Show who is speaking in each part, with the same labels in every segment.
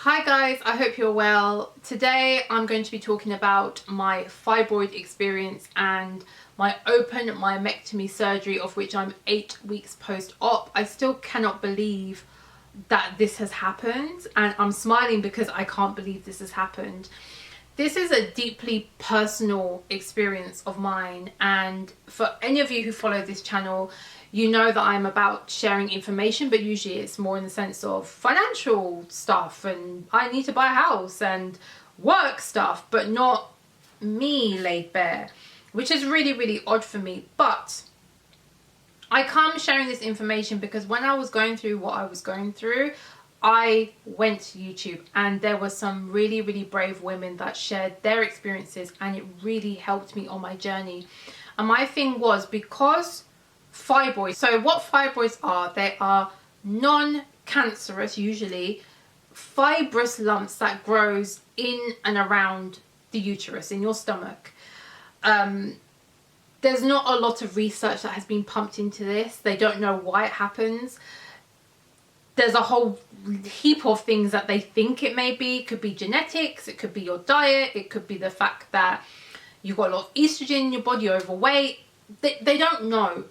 Speaker 1: Hi guys, I hope you're well. Today I'm going to be talking about my fibroid experience and my open myomectomy surgery, of which I'm 8 weeks post-op. I still cannot believe that this has happened, and I'm smiling because I can't believe this has happened. This is a deeply personal experience of mine, and for any of you who follow this channel, you know that I'm about sharing information, but usually it's more in the sense of financial stuff and I need to buy a house and work stuff, but not me laid bare, which is really odd for me. But I come sharing this information because when I was going through what I was going through, I went to YouTube and there were some really brave women that shared their experiences, and it really helped me on my journey. And my thing was, because fibroids, so what fibroids are, they are non-cancerous, usually fibrous lumps that grows in and around the uterus, in your stomach. There's not a lot of research that has been pumped into this. They don't know why it happens. There's a whole heap of things that they think it may be. It could be genetics, it could be your diet, it could be the fact that you've got a lot of estrogen in your body, you're overweight. They don't know.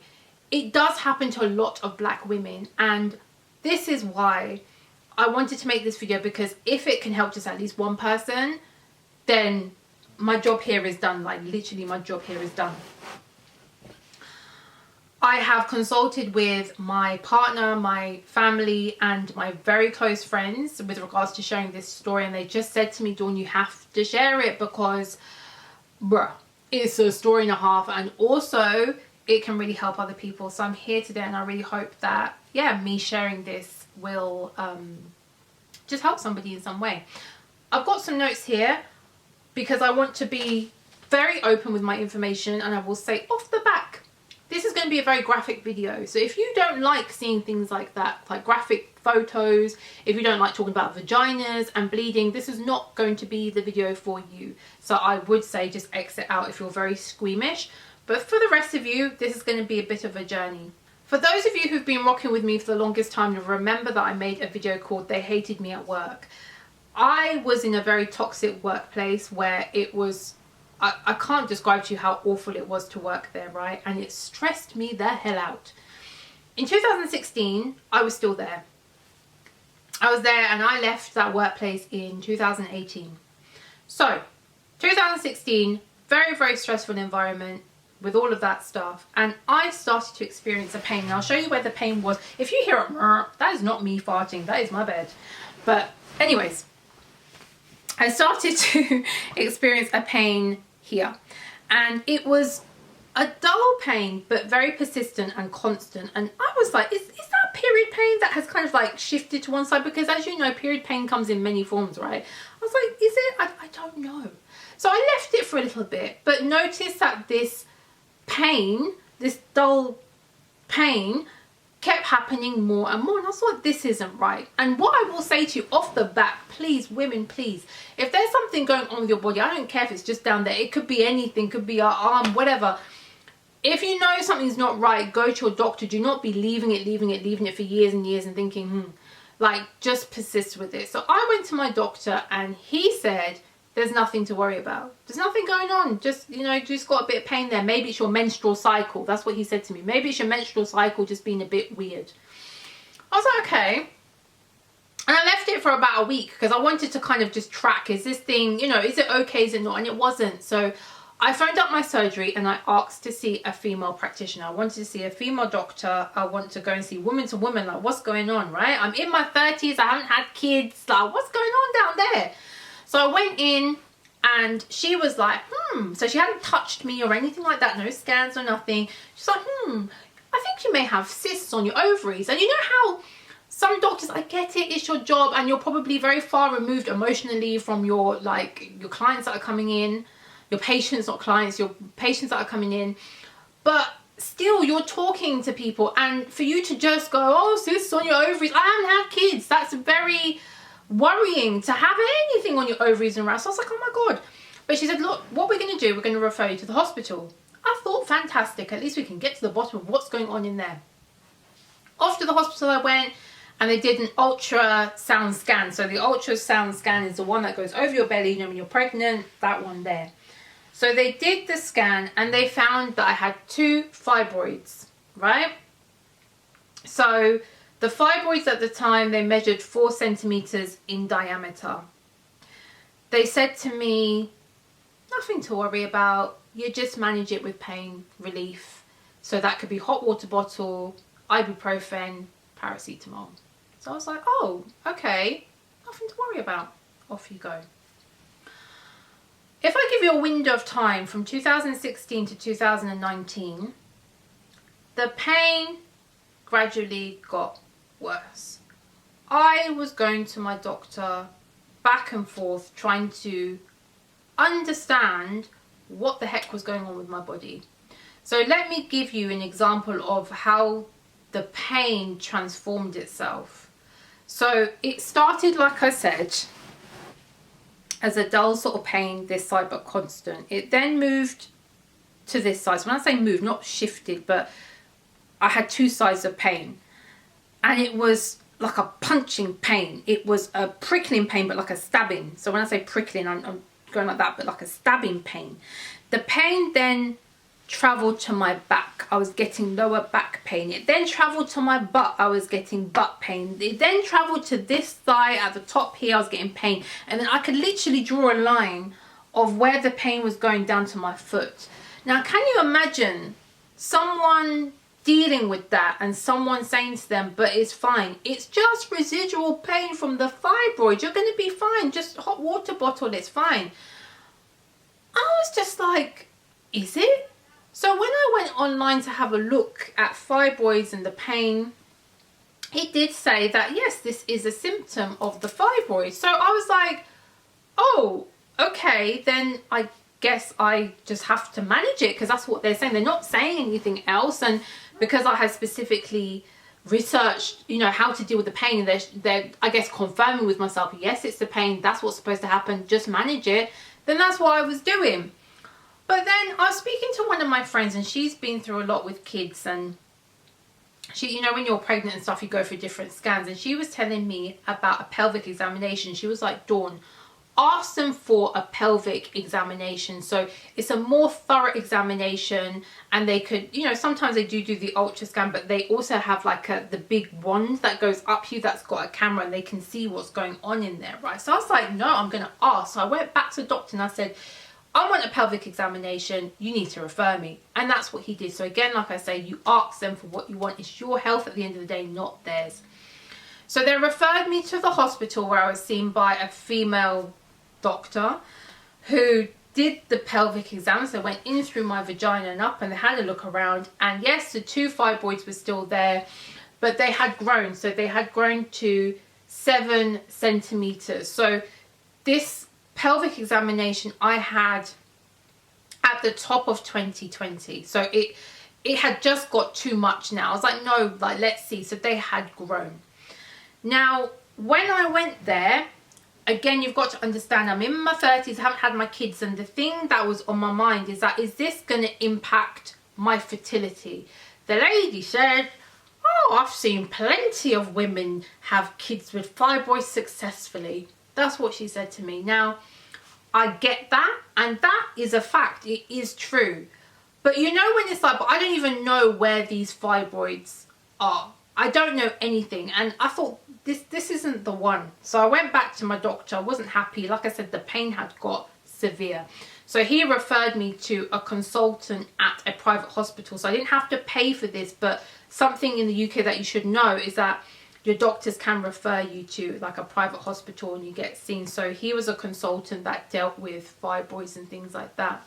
Speaker 1: It does happen to a lot of black women, and this is why I wanted to make this video, because if it can help just at least one person, then my job here is done. Like, literally my job here is done. I have consulted with my partner, my family, and my very close friends with regards to sharing this story, and they just said to me, Dawn, you have to share it because, bruh, it's a story and a half, and also it can really help other people. So I'm here today, and I really hope that, yeah, me sharing this will just help somebody in some way. I've got some notes here because I want to be very open with my information, and I will say off the back, this is going to be a very graphic video. So if you don't like seeing things like that, like graphic photos, if you don't like talking about vaginas and bleeding, this is not going to be the video for you. So I would say just exit out if you're very squeamish. But for the rest of you, this is going to be a bit of a journey. For those of you who've been rocking with me for the longest time, you'll remember that I made a video called They Hated Me at Work. I was in a very toxic workplace where it was, I can't describe to you how awful it was to work there, right? And it stressed me the hell out. In 2016, I was still there. I was there, and I left that workplace in 2018. So 2016, very stressful environment with all of that stuff, and I started to experience a pain, and I'll show you where the pain was. If you hear a that is not me farting, that is my bed. But anyways, I started to experience a pain here, and it was a dull pain but very persistent and constant, and I was like, is that period pain that has kind of like shifted to one side? Because as you know, period pain comes in many forms, right? I was like, is it? I don't know. So I left it for a little bit, but noticed that this pain, this dull pain, kept happening more and more, and I thought, this isn't right. And what I will say to you off the back, please, women, please, if there's something going on with your body, I don't care if it's just down there, it could be anything, could be your arm, whatever. If you know something's not right, go to your doctor. Do not be leaving it for years and years and thinking, like, just persist with it. So I went to my doctor, and he said, there's nothing to worry about. There's nothing going on. Just, you know, just got a bit of pain there. Maybe it's your menstrual cycle. That's what he said to me. Maybe it's your menstrual cycle just being a bit weird. I was like, okay. And I left it for about a week because I wanted to kind of just track, is this thing, you know, is it okay, is it not? And it wasn't. So I phoned up my surgery and I asked to see a female practitioner. I wanted to see a female doctor. I want to go and see woman to woman, like, what's going on, right? I'm in my 30s. I haven't had kids. Like, what's going on down there? So I went in, and she was like, So she hadn't touched me or anything like that, no scans or nothing. She's like, I think you may have cysts on your ovaries. And you know how some doctors, I get it, it's your job, and you're probably very far removed emotionally from your clients that are coming in, your patients, not clients, your patients that are coming in. But still, you're talking to people, and for you to just go, oh, cysts on your ovaries, I haven't had kids. That's very worrying to have anything on your ovaries and around. So I was like, oh my God. But she said, look, what we're going to do, we're going to refer you to the hospital. I thought, fantastic, at least we can get to the bottom of what's going on in there. Off to the hospital I went, and they did an ultrasound scan. So the ultrasound scan is the one that goes over your belly, you know, when you're pregnant, that one there. So they did the scan and they found that I had 2 fibroids, right? So the fibroids at the time, they measured 4 centimeters in diameter. They said to me, nothing to worry about, you just manage it with pain relief. So that could be hot water bottle, ibuprofen, paracetamol. So I was like, oh, okay, nothing to worry about. Off you go. If I give you a window of time from 2016 to 2019, the pain gradually got worse. I was going to my doctor back and forth trying to understand what the heck was going on with my body. So let me give you an example of how the pain transformed itself. So it started, like I said, as a dull sort of pain this side but constant. It then moved to this side. So when I say moved, not shifted, but I had 2 sides of pain, and it was like a punching pain. It was a prickling pain, but like a stabbing. So when I say prickling, I'm going like that, but like a stabbing pain. The pain then traveled to my back. I was getting lower back pain. It then traveled to my butt. I was getting butt pain. It then traveled to this thigh at the top here. I was getting pain. And then I could literally draw a line of where the pain was going down to my foot. Now, can you imagine someone dealing with that and someone saying to them, but it's fine, it's just residual pain from the fibroid, you're going to be fine, just hot water bottle, it's fine. I was just like, is it? So when I went online to have a look at fibroids and the pain, it did say that yes, this is a symptom of the fibroid. So I was like, oh, okay, then I guess I just have to manage it, because that's what they're saying. They're not saying anything else. And because I had specifically researched, you know, how to deal with the pain, and they're I guess confirming with myself, yes, it's the pain, that's what's supposed to happen, just manage it, then that's what I was doing. But then I was speaking to one of my friends, and she's been through a lot with kids, and she, you know, when you're pregnant and stuff, you go through different scans, and she was telling me about a pelvic examination. She was like, Dawn, ask them for a pelvic examination. So it's a more thorough examination, and they could, you know, sometimes they do the ultra scan, but they also have like the big wand that goes up you that's got a camera, and they can see what's going on in there, right? So I was like, no, I'm going to ask. So I went back to the doctor and I said, I want a pelvic examination, you need to refer me. And that's what he did. So again, like I say, you ask them for what you want. It's your health at the end of the day, not theirs. So they referred me to the hospital, where I was seen by a female doctor who did the pelvic exam. So they went in through my vagina and up, and they had a look around, and yes, the 2 fibroids were still there, but they had grown. So they had grown to 7 centimeters. So this pelvic examination I had at the top of 2020. So it had just got too much now. I was like, no, like, let's see. So they had grown. Now, when I went there, again, you've got to understand, I'm in my 30s, I haven't had my kids, and the thing that was on my mind is that, is this going to impact my fertility? The lady said, oh, I've seen plenty of women have kids with fibroids successfully. That's what she said to me. Now, I get that, and that is a fact. It is true. But you know, when it's like, but I don't even know where these fibroids are. I don't know anything. And I thought, this isn't the one. So I went back to my doctor. I wasn't happy. Like I said, the pain had got severe. So he referred me to a consultant at a private hospital. So I didn't have to pay for this, but something in the UK that you should know is that your doctors can refer you to like a private hospital and you get seen. So he was a consultant that dealt with fibroids and things like that.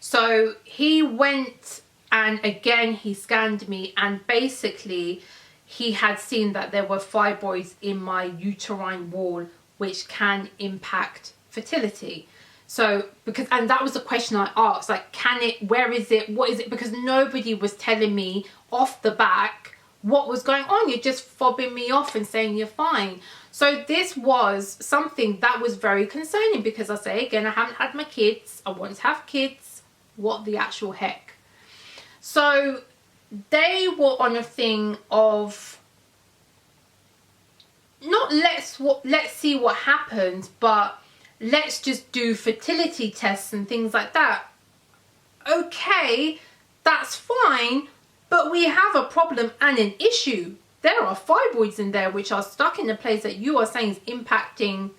Speaker 1: So he went, and again, he scanned me, and basically he had seen that there were fibroids in my uterine wall, which can impact fertility. So, and that was the question I asked, like, can it, where is it, what is it? Because nobody was telling me off the back what was going on. You're just fobbing me off and saying you're fine. So this was something that was very concerning, because I say again, I haven't had my kids. I want to have kids. What the actual heck? So they were on a thing of not let's see what happens, but let's just do fertility tests and things like that. Okay, that's fine, but we have a problem and an issue. There are fibroids in there which are stuck in a place that you are saying is impacting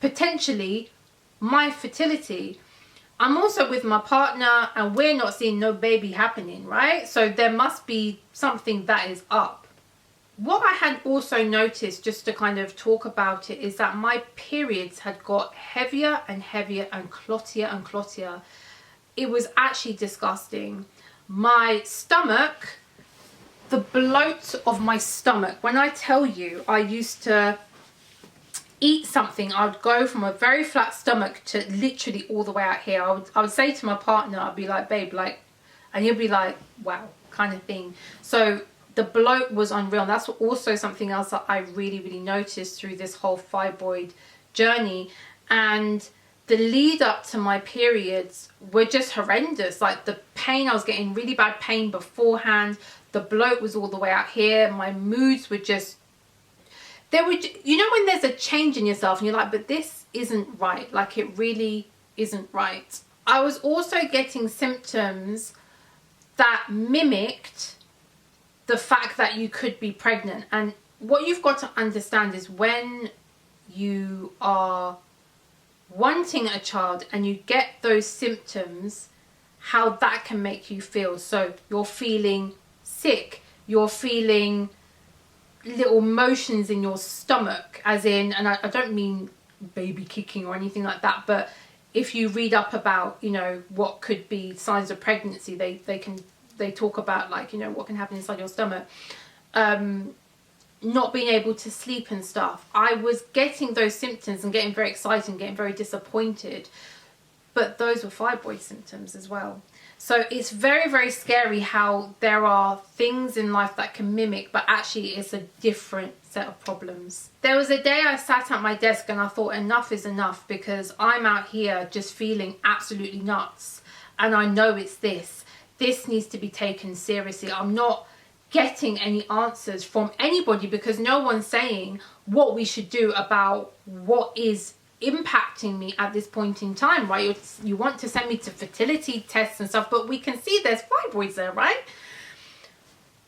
Speaker 1: potentially my fertility. I'm also with my partner and we're not seeing no baby happening, right? So there must be something that is up. What I had also noticed, just to kind of talk about it, is that my periods had got heavier and heavier and clottier and clottier. It was actually disgusting. My stomach, the bloat of my stomach, when I tell you I used to eat something, I would go from a very flat stomach to literally all the way out here. I would say to my partner, I'd be like, babe, like, and he'll be like, wow, kind of thing. So the bloat was unreal. That's also something else that I really, really noticed through this whole fibroid journey. And the lead up to my periods were just horrendous. Like the pain, I was getting really bad pain beforehand. The bloat was all the way out here. My moods were just, there were, you know, when there's a change in yourself and you're like, but this isn't right. Like it really isn't right. I was also getting symptoms that mimicked the fact that you could be pregnant. And what you've got to understand is when you are wanting a child and you get those symptoms, how that can make you feel. So you're feeling sick, you're feeling little motions in your stomach, as in, and I don't mean baby kicking or anything like that, but if you read up about, you know, what could be signs of pregnancy, they talk about, like, you know, what can happen inside your stomach, not being able to sleep and stuff. I was getting those symptoms and getting very excited and getting very disappointed, but those were fibroid symptoms as well. So it's very, very scary how there are things in life that can mimic, but actually it's a different set of problems. There was a day I sat at my desk and I thought enough is enough, because I'm out here just feeling absolutely nuts and I know it's this. This needs to be taken seriously. I'm not getting any answers from anybody because no one's saying what we should do about what is impacting me at this point in time, right? You want to send me to fertility tests and stuff, but we can see there's fibroids there, right?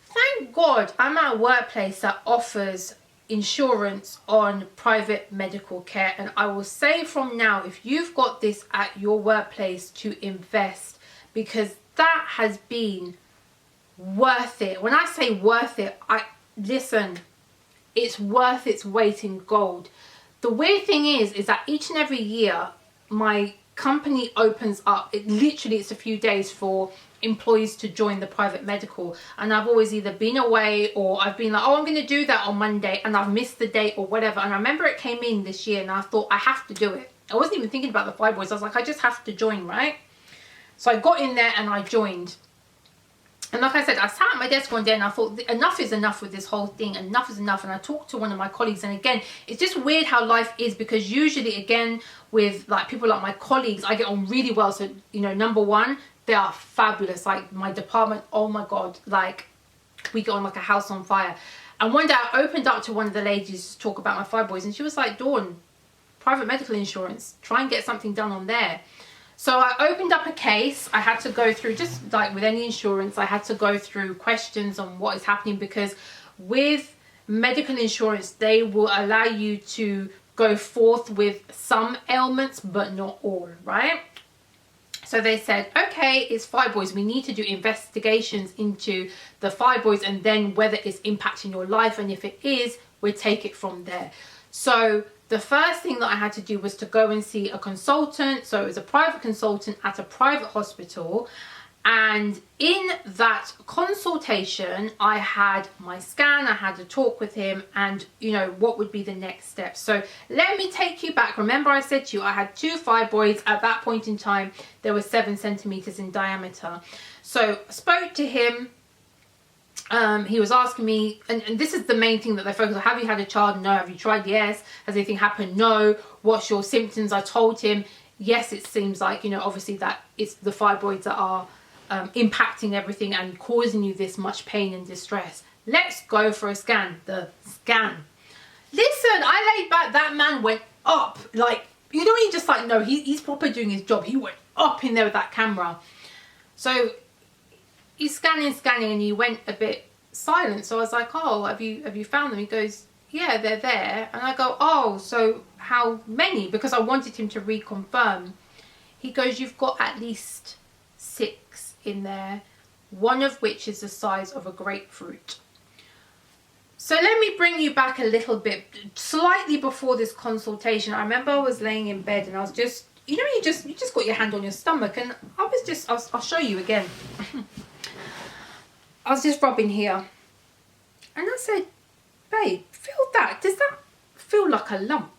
Speaker 1: Thank God I'm at a workplace that offers insurance on private medical care, and I will say from now, if you've got this at your workplace, to invest, because that has been worth it. When I say worth it, listen, it's worth its weight in gold. The weird thing is that each and every year my company opens up, it's a few days for employees to join the private medical, and I've always either been away or I've been like, oh, I'm going to do that on Monday, and I've missed the date or whatever. And I remember it came in this year and I thought I have to do it. I wasn't even thinking about the fibroids. I was like, I just have to join, right? So I got in there and I joined. And like I said, I sat at my desk one day and I thought, enough is enough with this whole thing. Enough is enough. And I talked to one of my colleagues. And again, it's just weird how life is, because usually, again, with like people like my colleagues, I get on really well. So, you know, number one, they are fabulous. Like my department, oh my God, like we get on like a house on fire. And one day I opened up to one of the ladies to talk about my fibroids. And she was like, Dawn, private medical insurance, try and get something done on there. So I opened up a case. I had to go through, just like with any insurance, I had to go through questions on what is happening, because with medical insurance, they will allow you to go forth with some ailments, but not all, right? So they said, okay, it's fibroids. We need to do investigations into the fibroids and then whether it's impacting your life. And if it is, we'll take it from there. So the first thing that I had to do was to go and see a consultant. So it was a private consultant at a private hospital. And in that consultation, I had my scan, I had to talk with him, and, you know, what would be the next step. So let me take you back. Remember I said to you, I had 2 fibroids. At that point in time, they were 7 centimeters in diameter. So I spoke to him. He was asking me, and this is the main thing that they focus on. Have you had a child? No. Have you tried? Yes. Has anything happened? No. What's your symptoms? I told him, yes, it seems like, you know, obviously that it's the fibroids that are impacting everything and causing you this much pain and distress. Let's go for a scan. The scan. Listen, I laid back, that man went up. Like, you know, he just like, no, he's proper doing his job. He went up in there with that camera. So he's scanning, and he went a bit silent. So I was like, oh, have you found them? He goes, yeah, they're there. And I go, oh, so how many? Because I wanted him to reconfirm. He goes, you've got at least 6 in there, one of which is the size of a grapefruit. So let me bring you back a little bit, slightly before this consultation. I remember I was laying in bed and I was just, you know, you just got your hand on your stomach, and I was just, I'll show you again. I was just rubbing here, and I said, babe, feel that? Does that feel like a lump?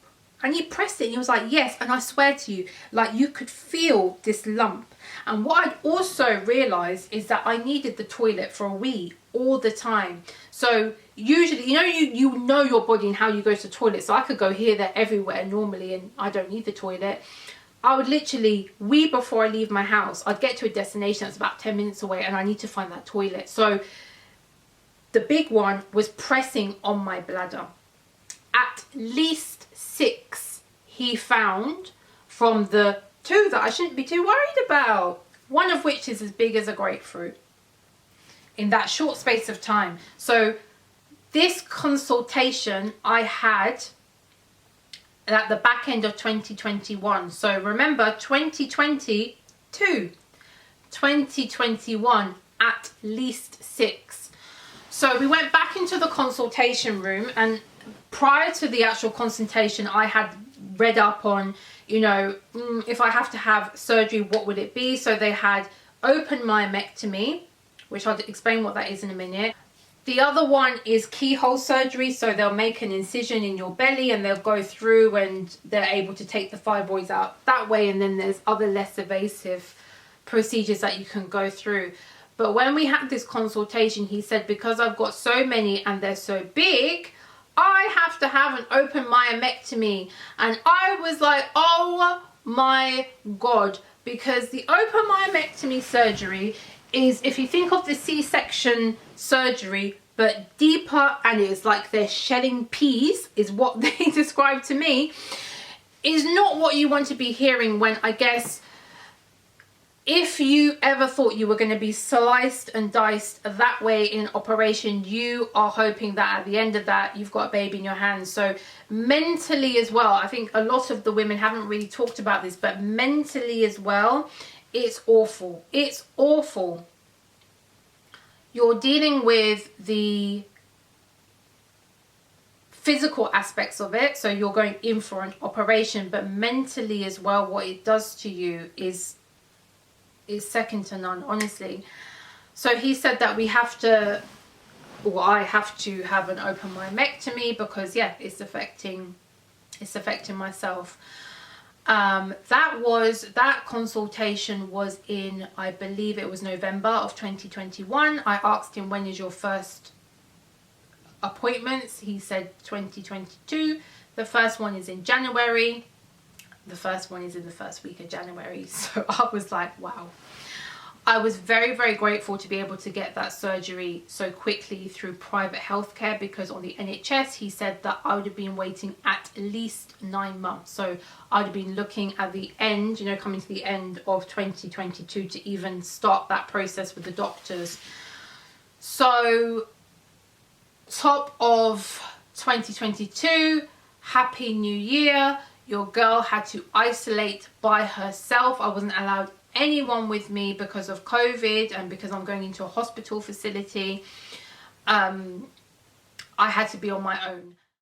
Speaker 1: And he pressed it and he was like, yes. And I swear to you, like, you could feel this lump. And what I'd also realized is that I needed the toilet for a wee all the time. So usually, you know your body and how you go to the toilet. So I could go here, there, everywhere normally, and I don't need the toilet. I would literally wee before I leave my house. I'd get to a destination that's about 10 minutes away and I need to find that toilet. So the big one was pressing on my bladder. At least 6 he found from the 2 that I shouldn't be too worried about. One of which is as big as a grapefruit in that short space of time. So this consultation I had at the back end of 2021. So remember, 2021, at least 6. So we went back into the consultation room, and prior to the actual consultation, I had read up on, you know, if I have to have surgery, what would it be? So they had open myomectomy, which I'll explain what that is in a minute. The other one is keyhole surgery. So they'll make an incision in your belly and they'll go through and they're able to take the fibroids out that way. And then there's other less invasive procedures that you can go through. But when we had this consultation, he said, because I've got so many and they're so big, I have to have an open myomectomy. And I was like, oh my God, because the open myomectomy surgery is, if you think of the C-section surgery, but deeper, and it's like they're shelling peas, is what they described to me, is not what you want to be hearing when, I guess, if you ever thought you were going to be sliced and diced that way in operation, you are hoping that at the end of that, you've got a baby in your hands. So mentally as well, I think a lot of the women haven't really talked about this, but mentally as well, it's awful. It's awful. You're dealing with the physical aspects of it, so you're going in for an operation, but mentally as well, what it does to you is second to none, honestly. So he said that we have to, or I have to have an open myomectomy because, yeah, it's affecting myself. That consultation was in, I believe it was November of 2021. I asked him, when is your first appointments? He said 2022. The first one is in January. The first one is in the first week of January. So I was like, wow. I was very, very grateful to be able to get that surgery so quickly through private healthcare, because on the NHS, he said that I would have been waiting at least 9 months. So I'd have been looking at the end, you know, coming to the end of 2022 to even start that process with the doctors. So top of 2022, Happy New Year. Your girl had to isolate by herself. I wasn't allowed anyone with me because of COVID and because I'm going into a hospital facility. I had to be on my own.